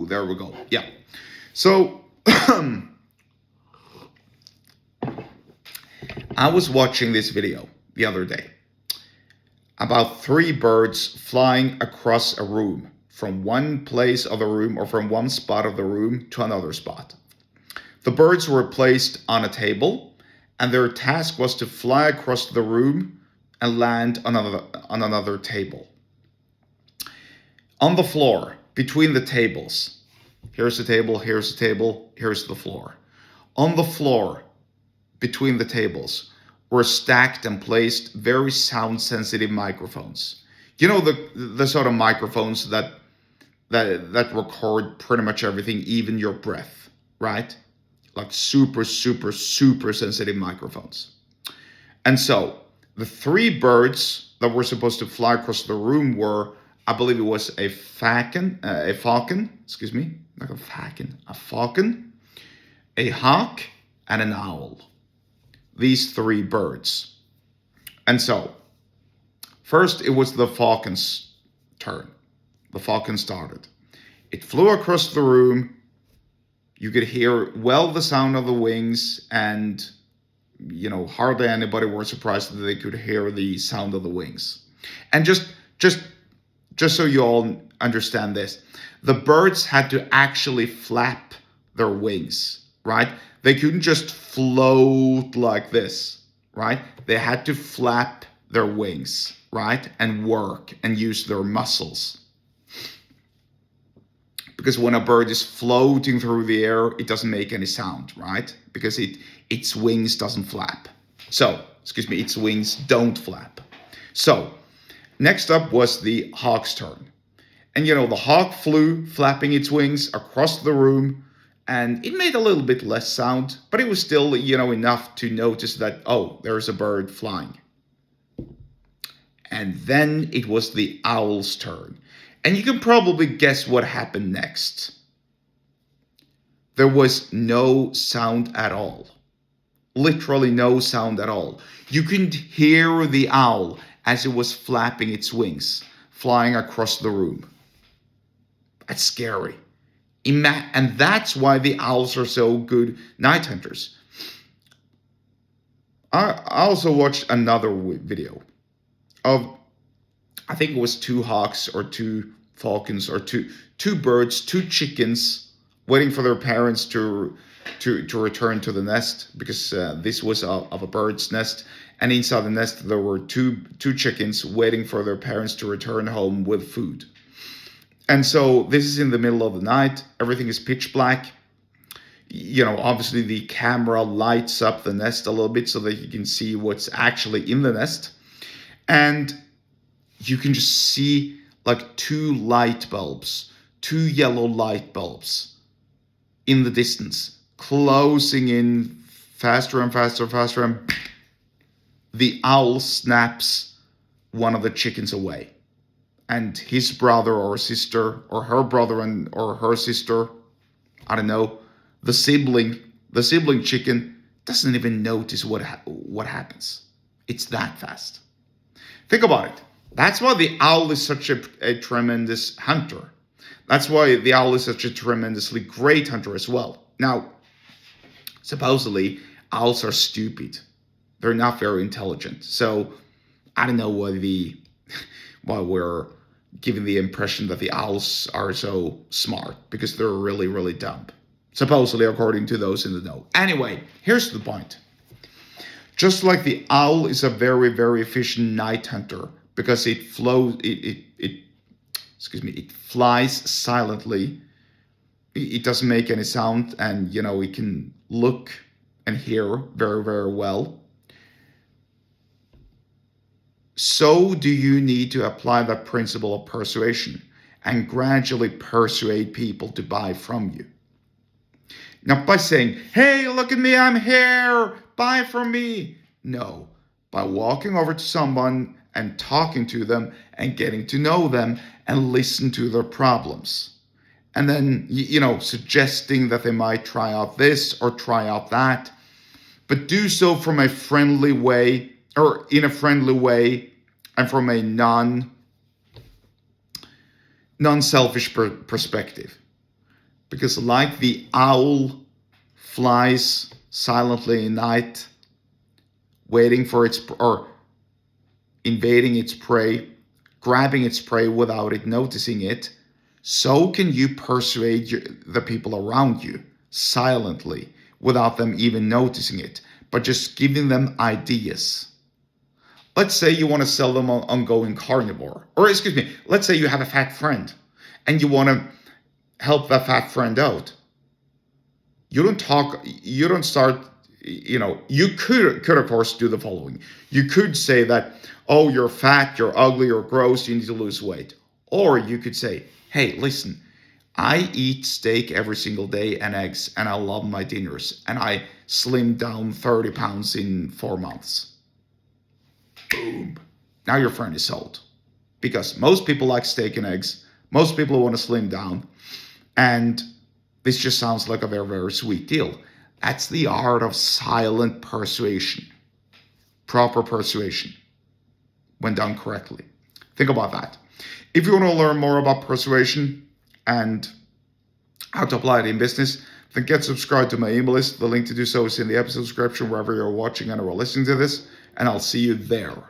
there we go. Yeah. So I was watching this video the other day about 3 birds flying across a room from one place of the room or from one spot of the room to another spot. The birds were placed on a table, and their task was to fly across the room and land on another table. On the floor, between the tables, here's the table, here's the table, here's the floor. On the floor, between the tables, were stacked and placed very sound-sensitive microphones. You know, the sort of microphones that record pretty much everything, even your breath, right? Like super, super, super sensitive microphones. And so the 3 birds that were supposed to fly across the room were, I believe it was a falcon, a falcon, a hawk, and an owl. These 3 birds. And so, first it was the falcon's turn. The falcon started. It flew across the room. You could hear well the sound of the wings, and hardly anybody were surprised that they could hear the sound of the wings. And just so you all understand this, the birds had to actually flap their wings, right? They couldn't just float like this, right? They had to flap their wings, right? And work and use their muscles. Because when a bird is floating through the air, it doesn't make any sound, right? Because its wings doesn't flap. Its wings don't flap. So, next up was the hawk's turn. And the hawk flew, flapping its wings across the room, and it made a little bit less sound, but it was still, enough to notice that, oh, there's a bird flying. And then it was the owl's turn. And you can probably guess what happened next. There was no sound at all. Literally no sound at all. You couldn't hear the owl as it was flapping its wings, flying across the room. That's scary. And that's why the owls are so good night hunters. I also watched another video of, I think it was 2 hawks or 2 falcons or two birds, 2 chickens waiting for their parents to return to the nest, because this was of a bird's nest, and inside the nest there were two chickens waiting for their parents to return home with food. And so this is in the middle of the night. Everything is pitch black. Obviously the camera lights up the nest a little bit so that you can see what's actually in the nest. And you can just see like 2 light bulbs, 2 yellow light bulbs in the distance, closing in faster and faster and faster. And the owl snaps one of the chickens away. And his brother or sister, or her brother or her sister, I don't know, the sibling chicken doesn't even notice what happens. It's that fast. Think about it. That's why the owl is such a tremendous hunter. That's why the owl is such a tremendously great hunter as well. Now, supposedly, owls are stupid. They're not very intelligent. So, I don't know why we're given the impression that the owls are so smart, because they're really, really dumb. Supposedly, according to those in the know. Anyway, here's the point. Just like the owl is a very, very efficient night hunter, because it flies silently. It doesn't make any sound, and it can look and hear very, very well. So do you need to apply that principle of persuasion and gradually persuade people to buy from you. Not by saying, hey, look at me, I'm here, buy from me. No, by walking over to someone and talking to them and getting to know them and listen to their problems. And then, suggesting that they might try out this or try out that, but do so from a friendly way, or in a friendly way, and from a non-selfish perspective. Because like the owl flies silently in night, waiting for its, or invading its prey, grabbing its prey without it noticing it, so can you persuade the people around you silently without them even noticing it, but just giving them ideas. Let's say you want to sell them on going carnivore, or excuse me, let's say you have a fat friend and you want to help that fat friend out. You don't start, you could of course do the following. You could say that, oh, you're fat, you're ugly, you're gross, you need to lose weight. Or you could say, hey, listen, I eat steak every single day and eggs, and I love my dinners, and I slimmed down 30 pounds in 4 months. Boom. Now your friend is sold. Because most people like steak and eggs, most people want to slim down, and this just sounds like a very, very sweet deal. That's the art of silent persuasion. Proper persuasion, when done correctly. Think about that. If you want to learn more about persuasion and how to apply it in business, then get subscribed to my email list. The link to do so is in the episode description wherever you're watching and or listening to this, and I'll see you there.